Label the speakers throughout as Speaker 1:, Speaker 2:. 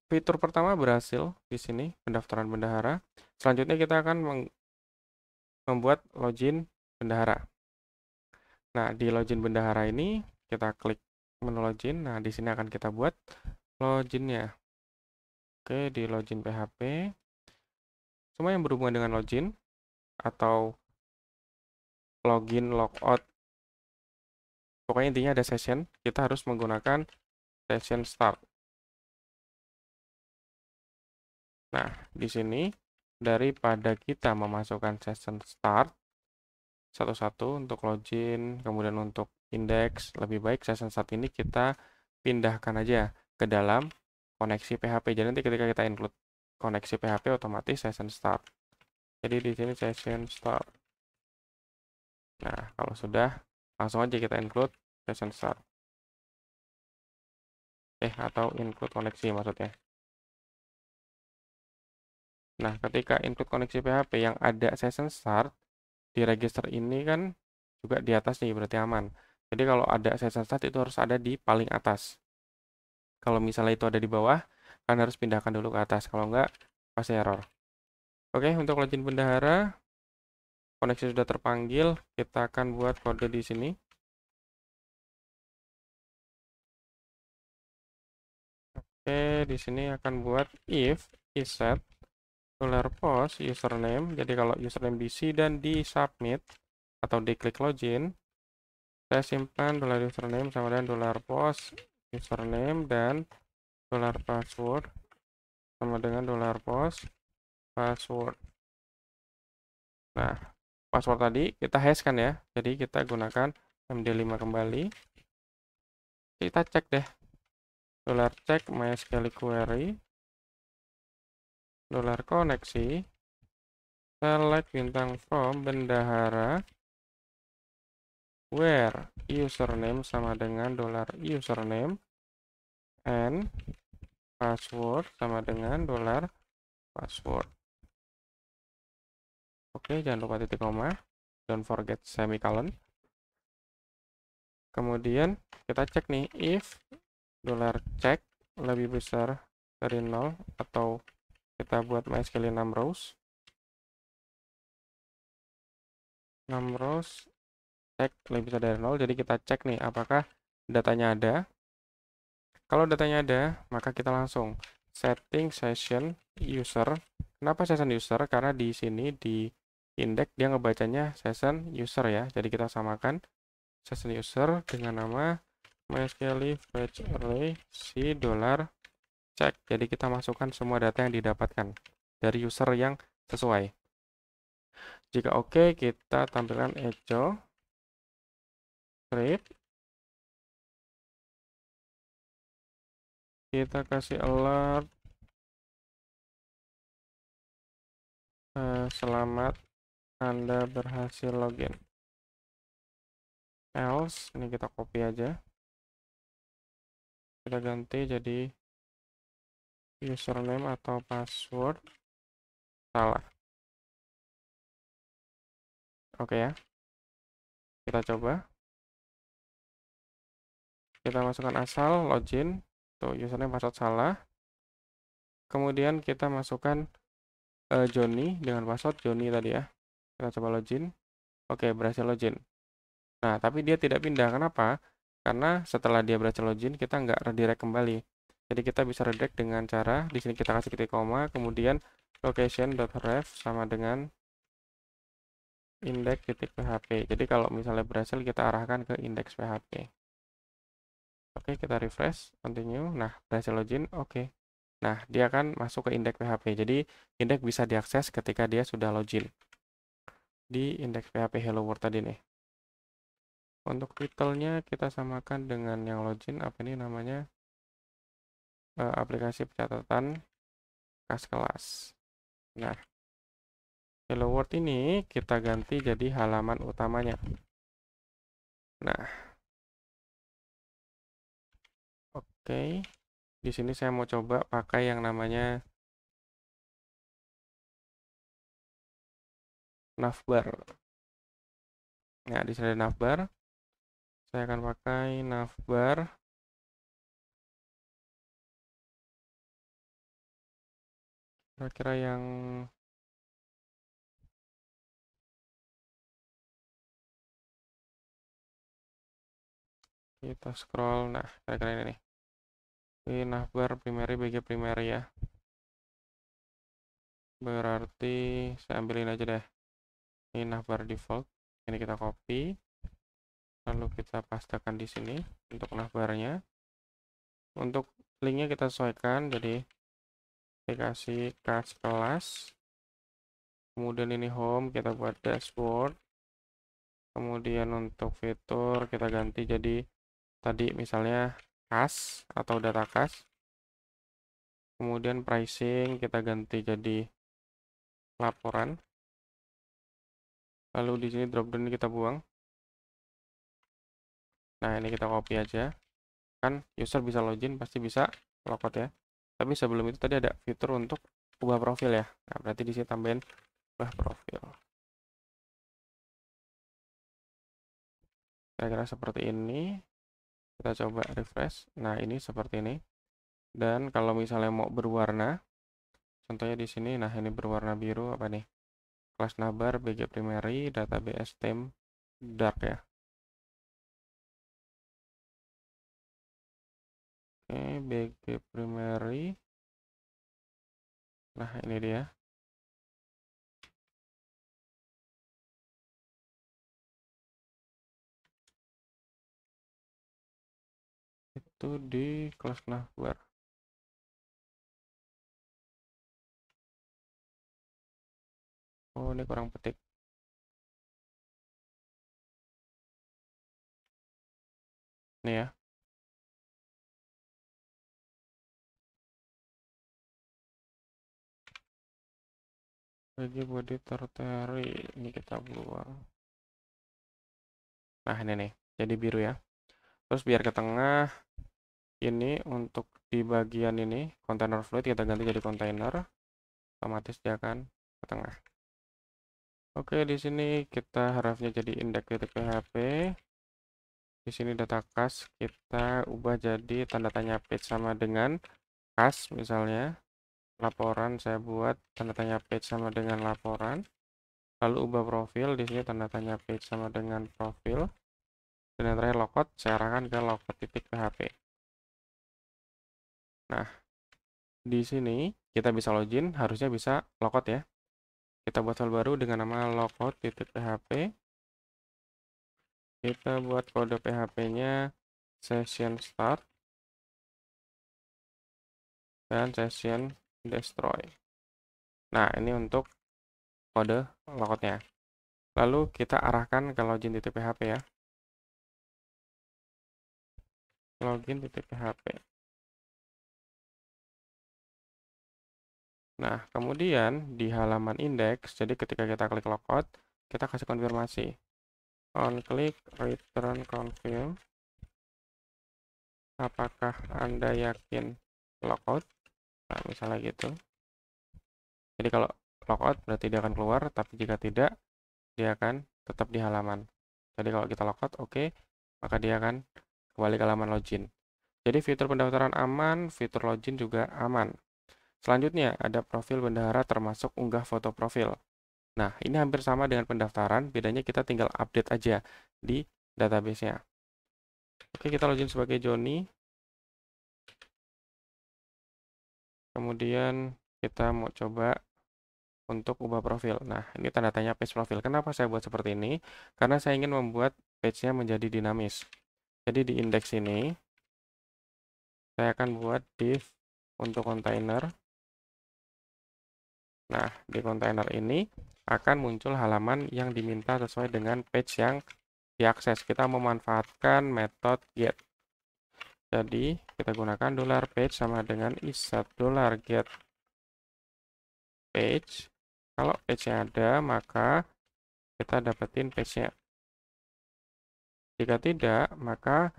Speaker 1: fitur pertama berhasil di sini, pendaftaran bendahara. Selanjutnya kita akan membuat login bendahara. Nah, di login bendahara ini kita klik menu login. Nah, di sini akan kita buat loginnya. Oke, di login PHP. Semua yang berhubungan dengan login atau login, logout, pokoknya intinya ada session, kita harus menggunakan session start. Nah, di sini daripada kita memasukkan session start satu-satu untuk login, kemudian untuk index, lebih baik session start ini kita pindahkan aja ke dalam koneksi PHP. Jadi nanti ketika kita include koneksi PHP otomatis session start. Jadi di sini session start. Nah, kalau sudah langsung aja kita include session start. Atau include koneksi maksudnya. Nah, ketika include koneksi PHP yang ada session start di register ini kan juga di atas nih, berarti aman. Jadi kalau ada session start itu harus ada di paling atas. Kalau misalnya itu ada di bawah, kan harus pindahkan dulu ke atas. Kalau enggak, pasti error. Oke, untuk login bendahara, koneksi sudah terpanggil. Kita akan buat kode di sini. Oke, di sini akan buat if isset $post username. Jadi kalau username diisi dan di submit atau diklik login, saya simpan $username sama dengan $post username dan $password sama dengan $post password. Nah, password tadi kita hash kan ya. Jadi kita gunakan MD5 kembali. Kita cek deh. $check MySQL query. $koneksi. Select bintang from bendahara. Where username sama dengan $username and password sama dengan $password. Oke, jangan lupa titik koma. Don't forget semicolon. Kemudian kita cek nih if $check lebih besar dari 0 atau kita buat MySQL 6 rows. 6 rows cek lebih besar dari 0, jadi kita cek nih apakah datanya ada. Kalau datanya ada, maka kita langsung setting session user. Kenapa session user? Karena di sini di index dia ngebacanya session user ya. Jadi kita samakan session user dengan nama MySQL fetch array si $check. Jadi kita masukkan semua data yang didapatkan dari user yang sesuai. Jika oke, kita tampilkan echo script. Kita kasih alert selamat Anda berhasil login. Else, ini kita copy aja. Kita ganti jadi username atau password salah. Oke ya. Kita coba. Kita masukkan asal login. Tuh, username password salah. Kemudian kita masukkan Johnny dengan password Johnny tadi ya. Kita coba login. Oke, berhasil login. Nah, tapi dia tidak pindah. Kenapa? Karena setelah dia berhasil login, kita nggak redirect kembali. Jadi kita bisa redirect dengan cara, di sini kita kasih titik koma, kemudian location.ref sama dengan index.php. Jadi kalau misalnya berhasil, kita arahkan ke index PHP. Oke, kita refresh, continue. Nah, berhasil login, oke. Nah, dia akan masuk ke index PHP. Jadi, index bisa diakses ketika dia sudah login di index PHP Hello World tadi nih. Untuk titelnya kita samakan dengan yang login, apa ini namanya? Aplikasi pencatatan kas kelas. Nah, Hello World ini kita ganti jadi halaman utamanya. Nah, oke. Di sini saya mau coba pakai yang namanya navbar. Nah, di sini ada navbar. Saya akan pakai navbar kira-kira yang kita scroll, nah kira-kira ini nih. Ini navbar primary BG primary ya. Berarti saya ambilin aja deh. Ini navbar default. Ini kita copy. Lalu kita pastekan di sini untuk navbarnya. Untuk linknya kita sesuaikan, jadi saya kasih kas kelas. Kemudian ini home, kita buat dashboard. Kemudian untuk fitur kita ganti jadi tadi misalnya kas atau data kas. Kemudian pricing kita ganti jadi laporan. Lalu di sini dropdown kita buang. Nah, ini kita copy aja. Kan user bisa login pasti bisa logout ya. Tapi sebelum itu tadi ada fitur untuk ubah profil ya. Nah, berarti di sini tambahin ubah profil. Kira-kira seperti ini. Kita coba refresh. Nah, ini seperti ini. Dan kalau misalnya mau berwarna, contohnya di sini, nah ini berwarna biru apa nih? Kelas navbar, BG primary, database theme, dark ya. Oke, BG primary. Nah, ini dia. Itu di kelas navbar. Oh, ini kurang petik. Nih ya. BG body tertiary. Ini kita buang. Nah, ini nih. Jadi biru ya. Terus biar ke tengah, ini untuk di bagian ini, container fluid kita ganti jadi container. Otomatis dia akan ke tengah. Oke, di sini kita harapnya jadi index.php. Di sini data kas kita ubah jadi tanda tanya page sama dengan kas misalnya. Laporan saya buat tanda tanya page sama dengan laporan. Lalu ubah profil, di sini tanda tanya page sama dengan profil. Dan yang terakhir logout, saya arahkan ke logout.php. Nah, di sini kita bisa login, harusnya bisa logout ya. Kita buat file baru dengan nama logout.php. Kita buat kode PHP-nya session start dan session destroy. Nah, ini untuk kode logoutnya. Lalu kita arahkan ke login.php ya. Login.php. Nah, kemudian di halaman index, jadi ketika kita klik logout, kita kasih konfirmasi. On click return confirm. Apakah Anda yakin logout? Nah, misalnya gitu. Jadi kalau logout berarti dia akan keluar, tapi jika tidak, dia akan tetap di halaman. Jadi kalau kita logout, oke, maka dia akan kembali ke halaman login. Jadi fitur pendaftaran aman, fitur login juga aman. Selanjutnya ada profil bendahara termasuk unggah foto profil. Nah, ini hampir sama dengan pendaftaran, bedanya kita tinggal update aja di database-nya. Oke, kita login sebagai Joni. Kemudian kita mau coba untuk ubah profil. Nah, ini tanda tanya page profil. Kenapa saya buat seperti ini? Karena saya ingin membuat page-nya menjadi dinamis. Jadi di indeks ini, saya akan buat div untuk kontainer. Nah, di kontainer ini akan muncul halaman yang diminta sesuai dengan page yang diakses. Kita memanfaatkan metode get. Jadi, kita gunakan $page sama dengan is_set $get page. Kalau page-nya ada, maka kita dapetin page-nya. Jika tidak, maka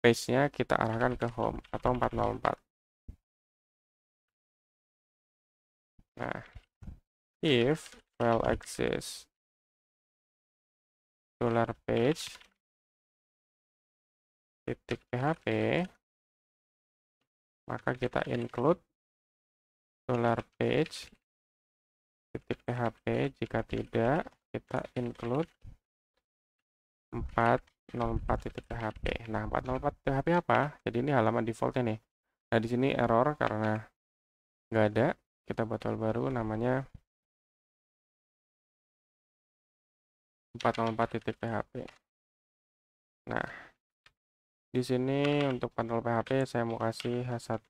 Speaker 1: page-nya kita arahkan ke home atau 404. Nah, if file exists $page titik php, maka kita include $page titik php, jika tidak kita include 404.php. Nah, 404.php apa? Jadi ini halaman defaultnya nih. Nah, di sini error karena nggak ada. Kita buat file baru namanya 404.php. Nah, di sini untuk 404.php saya mau kasih H1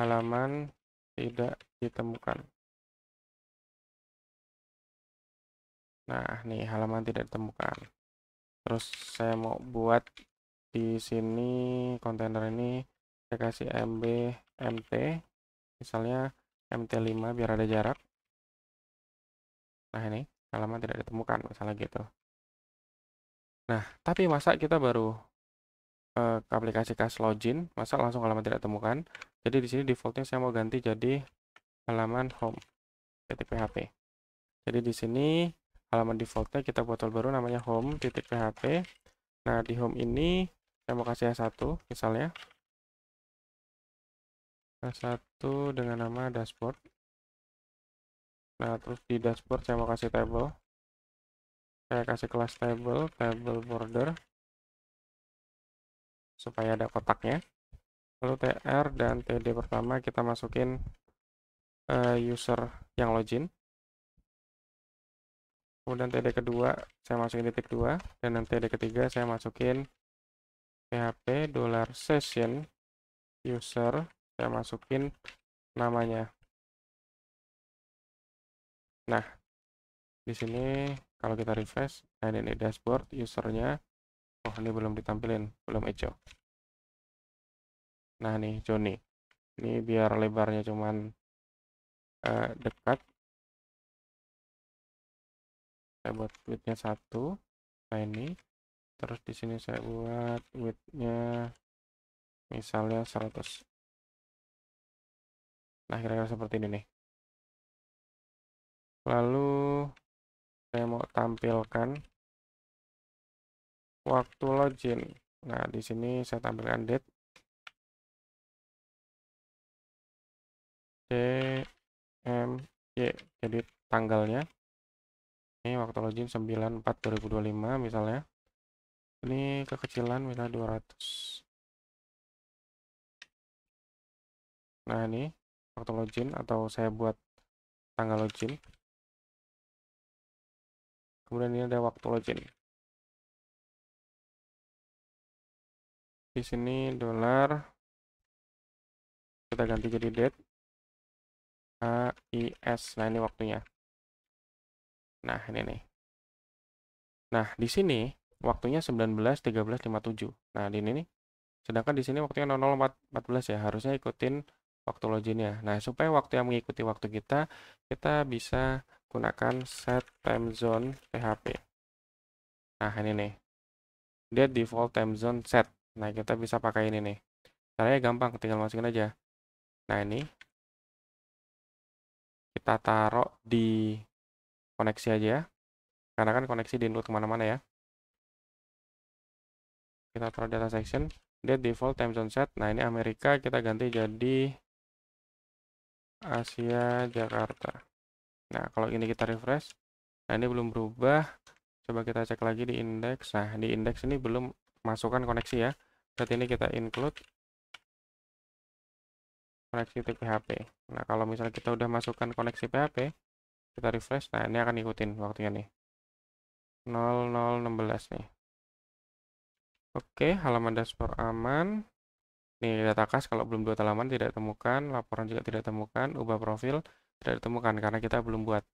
Speaker 1: halaman tidak ditemukan. Nah, nih halaman tidak ditemukan. Terus saya mau buat di sini kontainer ini saya kasih mb mt, misalnya mt5 biar ada jarak. Nah, ini halaman tidak ditemukan misalnya gitu. Nah, tapi masa kita baru ke aplikasi cache login, masa langsung halaman tidak ditemukan. Jadi di sini defaultnya saya mau ganti jadi halaman home.php. Jadi di sini halaman defaultnya kita buat file baru namanya home.php. Nah, di home ini saya mau kasih H1 misalnya. H1 dengan nama dashboard. Nah, terus di dashboard saya mau kasih table. Saya kasih kelas table border supaya ada kotaknya. Lalu tr dan td pertama kita masukin user yang login. Kemudian td kedua saya masukin titik 2 dan td ketiga saya masukin php $session user, saya masukin namanya. Nah, di sini kalau kita refresh, nah ini dashboard usernya. Oh, ini belum ditampilin, belum hijau. Nah, nih Joni. Ini biar lebarnya cuman dekat. Saya buat width-nya 1. Nah, ini. Terus di sini saya buat width-nya misalnya 100. Nah, kira-kira seperti ini nih. Lalu saya mau tampilkan waktu login. Nah, di sini saya tampilkan date DMY, jadi tanggalnya. Ini waktu login 9/4/2025 misalnya. Ini kekecilan misalnya 200. Nah, ini waktu login atau saya buat tanggal login. Kemudian ini ada waktu login. Di sini dolar kita ganti jadi date AIS. Nah, ini waktunya. Nah, ini nih. Nah, di sini waktunya 19:13:57. Nah, di ini nih. Sedangkan di sini waktunya 00:14 ya. Harusnya ikutin waktu loginnya. Nah, supaya waktu yang mengikuti waktu kita bisa gunakan set time zone PHP. Nah, ini nih. Dia default time zone set. Nah, kita bisa pakai ini nih. Caranya gampang, tinggal masukin aja. Nah, ini kita taruh di koneksi aja. Karena kan koneksi di-input kemana-mana ya. Kita taruh data section. Dia default time zone set. Nah, ini Amerika kita ganti jadi Asia Jakarta. Nah, kalau ini kita refresh. Nah, ini belum berubah. Coba kita cek lagi di index. Nah, di index ini belum masukkan koneksi ya. Berarti ini kita include koneksi PHP. Nah, kalau misalnya kita udah masukkan koneksi PHP, kita refresh. Nah, ini akan ikutin waktunya nih. 00:16 nih. Oke, halaman dashboard aman. Nih, data kas kalau belum 2 halaman tidak ditemukan, laporan juga tidak ditemukan, ubah profil tidak ditemukan karena kita belum buat.